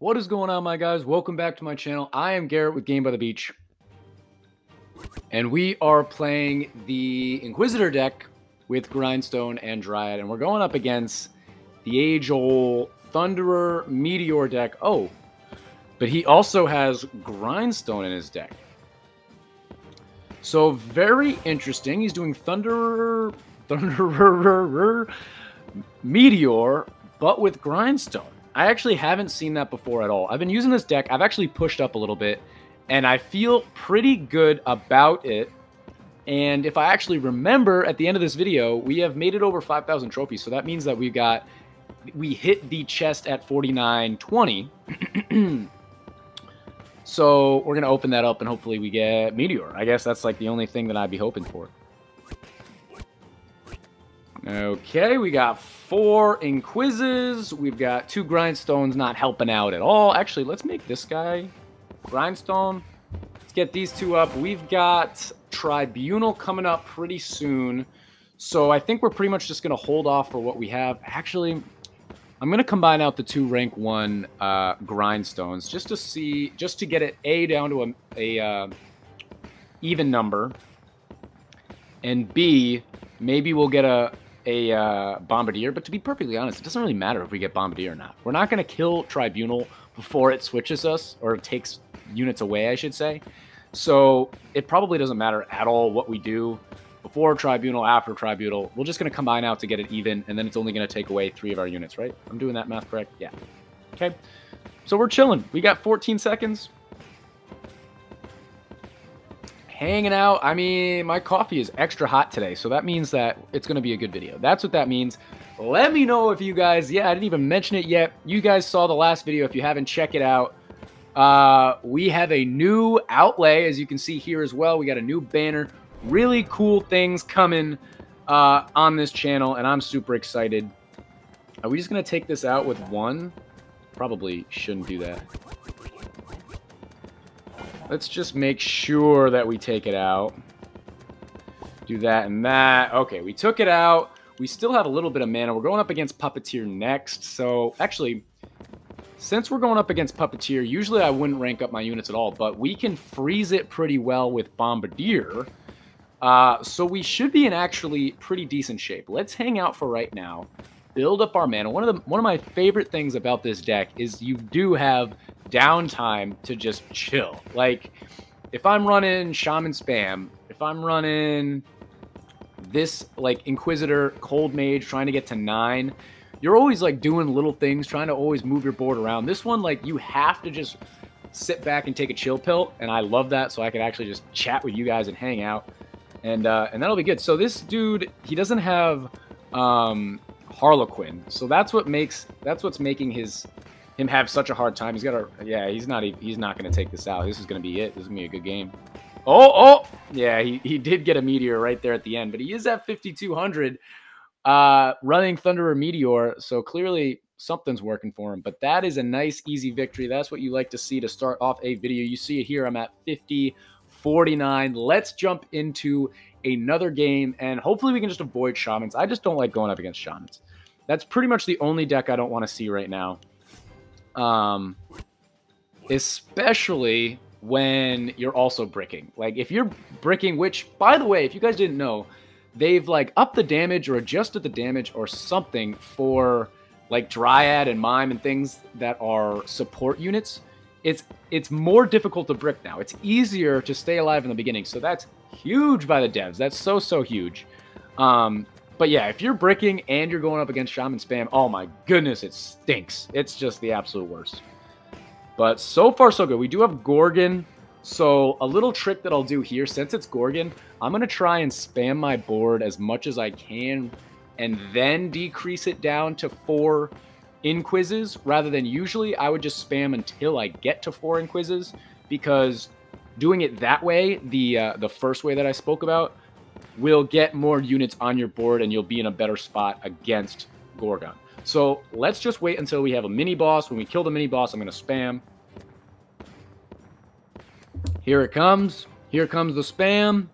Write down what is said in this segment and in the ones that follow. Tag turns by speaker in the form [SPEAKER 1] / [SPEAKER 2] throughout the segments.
[SPEAKER 1] What is going on, my guys? Welcome back to my channel. I am Garrett with Game by the Beach, and we are playing the Inquisitor deck with Grindstone and Dryad, and we're going up against the age-old Thunderer Meteor deck. Oh, but he also has Grindstone in his deck. So very interesting. He's doing Thunderer Meteor, but with Grindstone. I actually haven't seen that before at all. I've been using this deck. I've actually pushed up a little bit, and I feel pretty good about it. And if I actually remember, at the end of this video, we have made it over 5,000 trophies. So that means that we hit the chest at 4920. So we're going to open that up, and hopefully we get Meteor. I guess that's like the only thing that I'd be hoping for. Okay, we got 4 Inquizzes. We've got 2 Grindstones not helping out at all. Actually, let's make this guy Grindstone. Let's get these 2 up. We've got Tribunal coming up pretty soon. So I think we're pretty much just going to hold off for what we have. Actually, I'm going to combine out the 2 rank 1 Grindstones just to get it down to a even number. And B, maybe we'll get a Bombardier, but to be perfectly honest, it doesn't really matter if we get Bombardier or not. We're not going to kill Tribunal before it switches us, or it takes units away, I should say. So it probably doesn't matter at all what we do before Tribunal, after Tribunal. We're just going to combine out to get it even, and then it's only going to take away 3 of our units, right? I'm doing that math correct? Yeah. Okay. So we're chilling. We got 14 seconds. Hanging out. I mean, my coffee is extra hot today, so that means that it's going to be a good video. That's what that means. Let me know if you guys, I didn't even mention it yet. You guys saw the last video. If you haven't, check it out. We have a new outlay, as you can see here as well. We got a new banner. Really cool things coming on this channel, and I'm super excited. Are we just going to take this out with 1? Probably shouldn't do that. Let's just make sure that we take it out. Do that and that. Okay, we took it out. We still have a little bit of mana. We're going up against Puppeteer next. So, actually, since we're going up against Puppeteer, usually I wouldn't rank up my units at all, but we can freeze it pretty well with Bombardier. So we should be in actually pretty decent shape. Let's hang out for right now. Build up our mana. One of my favorite things about this deck is you do have downtime to just chill. Like, if I'm running Shaman Spam, if I'm running this, like, Inquisitor, Cold Mage, trying to get to 9, you're always, like, doing little things, trying to always move your board around. This one, like, you have to just sit back and take a chill pill, and I love that, so I can actually just chat with you guys and hang out, and that'll be good. So this dude, he doesn't have Harlequin, so that's what's making him have such a hard time. He's not going to take this out. This is going to be it. This is going to be a good game. Oh, yeah, he did get a Meteor right there at the end, but he is at 5,200 running Thunderer Meteor, so clearly something's working for him. But that is a nice, easy victory. That's what you like to see to start off a video. You see it here. I'm at 50-49. Let's jump into another game, and hopefully we can just avoid Shamans. I just don't like going up against Shamans. That's pretty much the only deck I don't want to see right now. Especially when you're also bricking. Like, if you're bricking, which, by the way, if you guys didn't know, they've, like, upped the damage or adjusted the damage or something for, like, Dryad and Mime and things that are support units. It's more difficult to brick now. It's easier to stay alive in the beginning, so that's huge by the devs. That's so huge. But yeah, if you're bricking and you're going up against Shaman Spam, oh my goodness, it stinks. It's just the absolute worst. But so far, so good. We do have Gorgon. So a little trick that I'll do here, since it's Gorgon, I'm going to try and spam my board as much as I can and then decrease it down to 4 Inquizzes, rather than usually I would just spam until I get to 4 Inquizzes, because doing it that way, the first way that I spoke about, will get more units on your board and you'll be in a better spot against Gorgon. So let's just wait until we have a mini boss. When we kill the mini boss, I'm going to spam. Here it comes. Here comes the spam.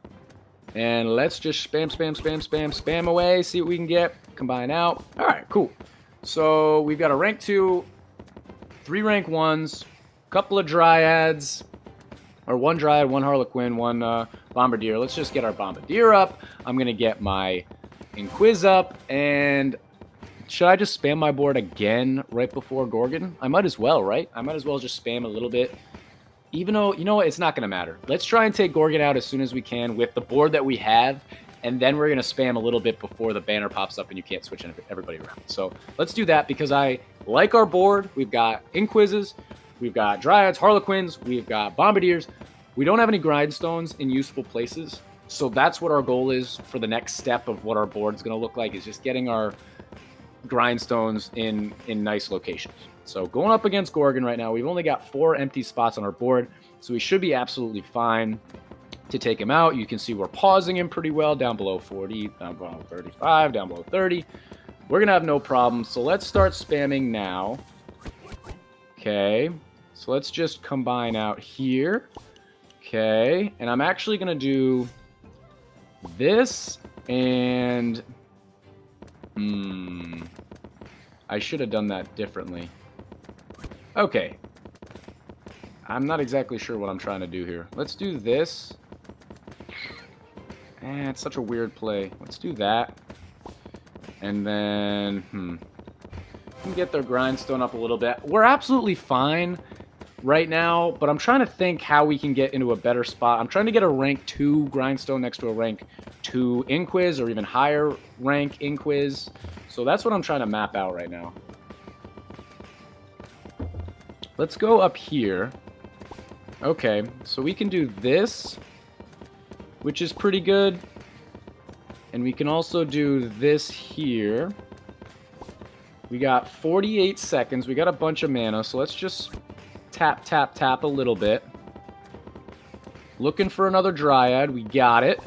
[SPEAKER 1] And let's just spam away. See what we can get. Combine out. All right, cool. So we've got a rank 2 3 rank 1s, a couple of Dryads, or 1 Dryad, 1 Harlequin, 1 Bombardier. Let's just get our Bombardier up. I'm going to get my Inquiz up, and should I just spam my board again right before Gorgon? I might as well, right? I might as well just spam a little bit. Even though, you know what, it's not going to matter. Let's try and take Gorgon out as soon as we can with the board that we have, and then we're going to spam a little bit before the banner pops up and you can't switch everybody around. So let's do that because I like our board. We've got Inquizzes, we've got Dryads, Harlequins, we've got Bombardiers. We don't have any grindstones in useful places, so that's what our goal is for the next step of what our board's going to look like, is just getting our grindstones in nice locations. So going up against Gorgon right now, we've only got 4 empty spots on our board, so we should be absolutely fine to take him out. You can see we're pausing him pretty well, down below 40, down below 35, down below 30. We're going to have no problem, so let's start spamming now. Okay, so let's just combine out here. Okay, and I'm actually going to do this, and I should have done that differently. Okay. I'm not exactly sure what I'm trying to do here. Let's do this. It's such a weird play. Let's do that. And then, we can get their grindstone up a little bit. We're absolutely fine right now, but I'm trying to think how we can get into a better spot. I'm trying to get a rank 2 grindstone next to a rank 2 Inquiz, or even higher rank Inquiz. So that's what I'm trying to map out right now. Let's go up here. Okay, so we can do this, which is pretty good. And we can also do this here. We got 48 seconds. We got a bunch of mana, so let's just tap, tap, tap a little bit. Looking for another Dryad. We got it.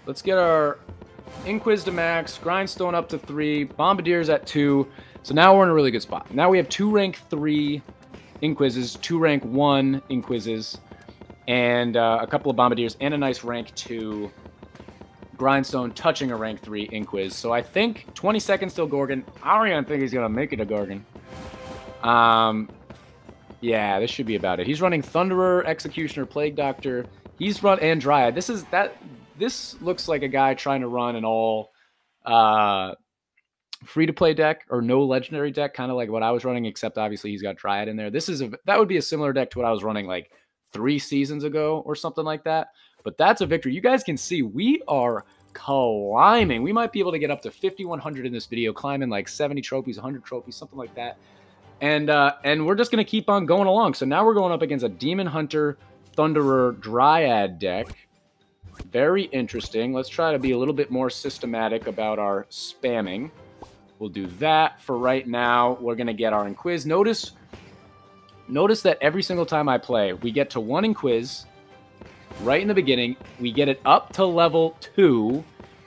[SPEAKER 1] Let's get our Inquiz to max, Grindstone up to 3, Bombardiers at 2. So now we're in a really good spot. Now we have 2 rank 3 Inquizzes, 2 rank 1 Inquizzes, and a couple of Bombardiers, and a nice rank 2 Grindstone touching a rank 3 Inquiz. So I think 20 seconds till Gorgon. I don't even think he's going to make it to Gorgon. Yeah, this should be about it. He's running Thunderer, Executioner, Plague Doctor. He's run and Dryad. This looks like a guy trying to run an all free-to-play deck, or no legendary deck, kind of like what I was running, except obviously he's got Dryad in there. That would be a similar deck to what I was running like 3 seasons ago or something like that. But that's a victory. You guys can see we are climbing. We might be able to get up to 5,100 in this video, climbing like 70 trophies, 100 trophies, something like that. And we're just going to keep on going along. So now we're going up against a Demon Hunter, Thunderer, Dryad deck. Very interesting. Let's try to be a little bit more systematic about our spamming. We'll do that for right now. We're going to get our Inquiz. Notice that every single time I play, we get to 1 Inquiz right in the beginning. We get it up to level 2,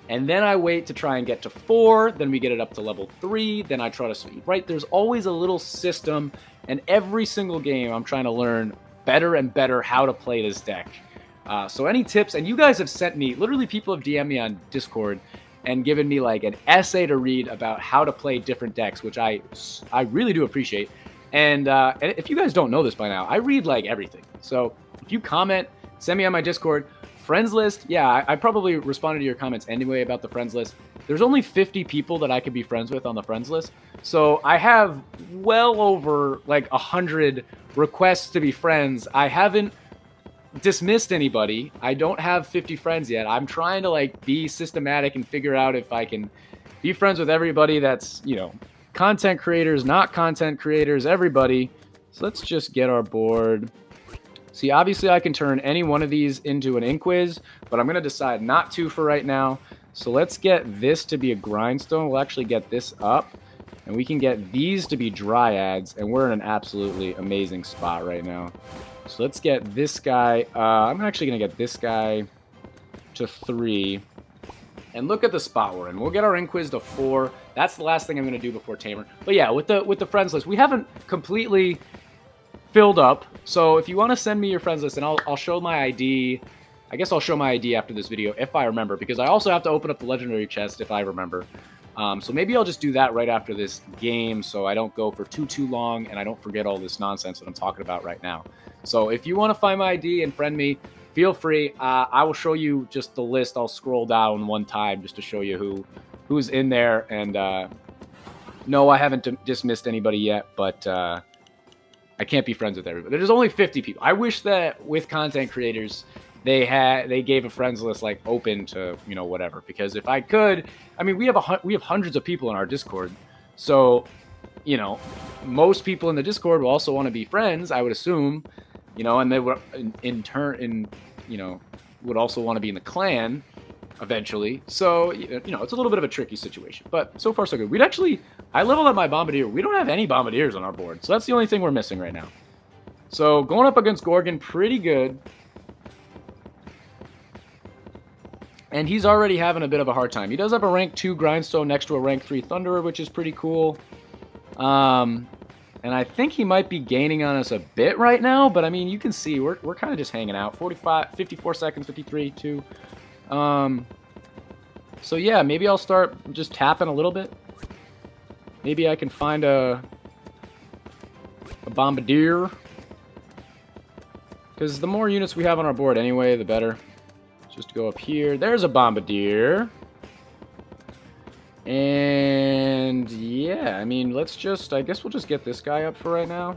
[SPEAKER 1] and then I wait to try and get to 4. Then we get it up to level 3. Then I try to sweep. Right? There's always a little system, and every single game I'm trying to learn better and better how to play this deck. So any tips, and you guys have sent me, literally people have DM'd me on Discord and given me like an essay to read about how to play different decks, which I really do appreciate. And if you guys don't know this by now, I read like everything. So if you comment, send me on my Discord. Friends list, yeah, I probably responded to your comments anyway about the friends list. There's only 50 people that I could be friends with on the friends list. So I have well over like 100 requests to be friends. I haven't dismissed anybody. I don't have 50 friends yet. I'm trying to like be systematic and figure out if I can be friends with everybody that's, you know, content creators, not content creators, everybody. So let's just get our board. See, obviously I can turn any one of these into an Inquiz, but I'm going to decide not to for right now. So let's get this to be a Grindstone. We'll actually get this up, and we can get these to be Dryads, and we're in an absolutely amazing spot right now. So let's get this guy. I'm actually going to get this guy to 3. And look at the spot we're in. We'll get our Inquiz to 4. That's the last thing I'm going to do before Tamer. But yeah, with the friends list, we haven't completely filled up. So if you want to send me your friends list, and I'll show my ID. I guess I'll show my ID after this video if I remember, because I also have to open up the legendary chest if I remember. So maybe I'll just do that right after this game so I don't go for too long and I don't forget all this nonsense that I'm talking about right now. So if you want to find my ID and friend me, feel free. I will show you just the list. I'll scroll down one time just to show you who's in there. And no, I haven't dismissed anybody yet, but I can't be friends with everybody. There's only 50 people. I wish that with content creators, they gave a friends list like open to, you know, whatever. Because if I could, I mean, we have hundreds of people in our Discord, so you know, most people in the Discord will also want to be friends, I would assume, you know, and they would in turn, you know, would also want to be in the clan eventually. So you know, it's a little bit of a tricky situation, but so far so good. I leveled up my bombardier. We don't have any bombardiers on our board, so that's the only thing we're missing right now. So going up against Gorgon, pretty good. And he's already having a bit of a hard time. He does have a rank 2 Grindstone next to a rank 3 Thunderer, which is pretty cool. And I think he might be gaining on us a bit right now, but I mean, you can see we're kind of just hanging out. 54 seconds, 53, 2. So yeah, maybe I'll start just tapping a little bit. Maybe I can find a bombardier. Because the more units we have on our board anyway, the better. Just go up here. There's a bombardier. And yeah, I mean, I guess we'll just get this guy up for right now.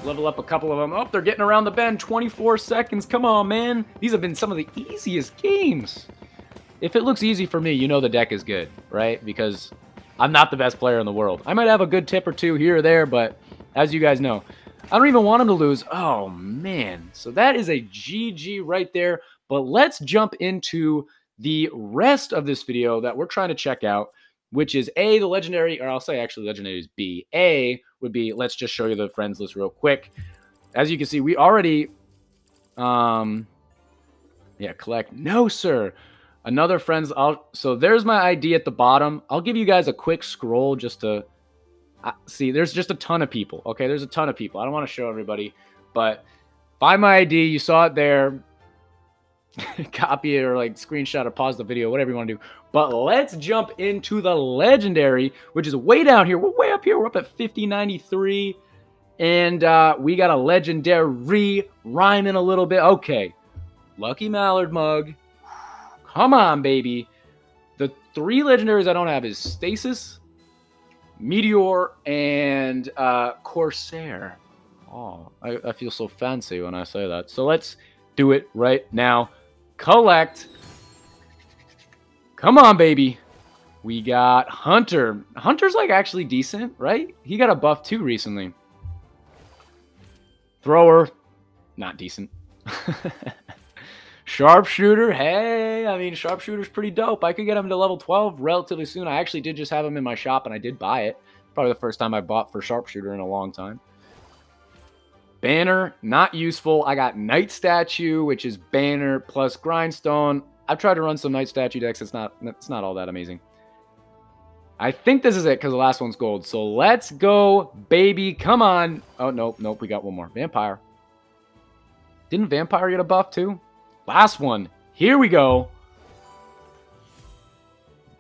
[SPEAKER 1] Level up a couple of them. Oh, they're getting around the bend. 24 seconds. Come on, man. These have been some of the easiest games. If it looks easy for me, you know the deck is good, right? Because I'm not the best player in the world. I might have a good tip or two here or there, but as you guys know, I don't even want him to lose. Oh, man. So that is a GG right there. But let's jump into the rest of this video that we're trying to check out, which is A, the legendary, or I'll say actually legendary is B. A would be, let's just show you the friends list real quick. As you can see, we already, yeah, collect. No, sir. Another friends. So there's my ID at the bottom. I'll give you guys a quick scroll just to see. There's just a ton of people. Okay, there's a ton of people. I don't want to show everybody, but find my ID. You saw it there. Copy it or like screenshot or pause the video, whatever you want to do. But let's jump into the legendary, which is way down here. We're way up here. We're up at 5093. And we got a legendary rhyming a little bit. Okay. Lucky Mallard mug. Come on, baby. The 3 legendaries I don't have is Stasis, Meteor, and Corsair. Oh, I feel so fancy when I say that. So let's do it right now. Collect. Come on, baby. We got Hunter. Hunter's like actually decent, right? He got a buff too recently. Thrower, not decent. Sharpshooter, hey, I mean, Sharpshooter's pretty dope. I could get him to level 12 relatively soon. I actually did just have him in my shop, and I did buy it. Probably the first time I bought for Sharpshooter in a long time. Banner, not useful. I got Night Statue, which is Banner plus Grindstone. I've tried to run some Night Statue decks. It's not all that amazing. I think this is it because the last one's gold. So let's go, baby. Come on. Oh, nope. We got one more. Vampire. Didn't Vampire get a buff too? Last one. Here we go.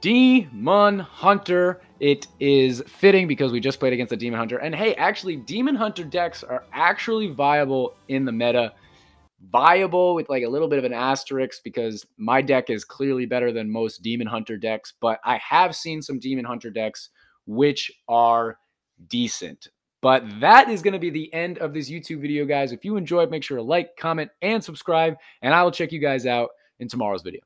[SPEAKER 1] Demon Hunter. It is fitting because we just played against a Demon Hunter. And hey, actually, Demon Hunter decks are actually viable in the meta. Viable with like a little bit of an asterisk because my deck is clearly better than most Demon Hunter decks. But I have seen some Demon Hunter decks which are decent. But that is going to be the end of this YouTube video, guys. If you enjoyed, make sure to like, comment, and subscribe. And I will check you guys out in tomorrow's video.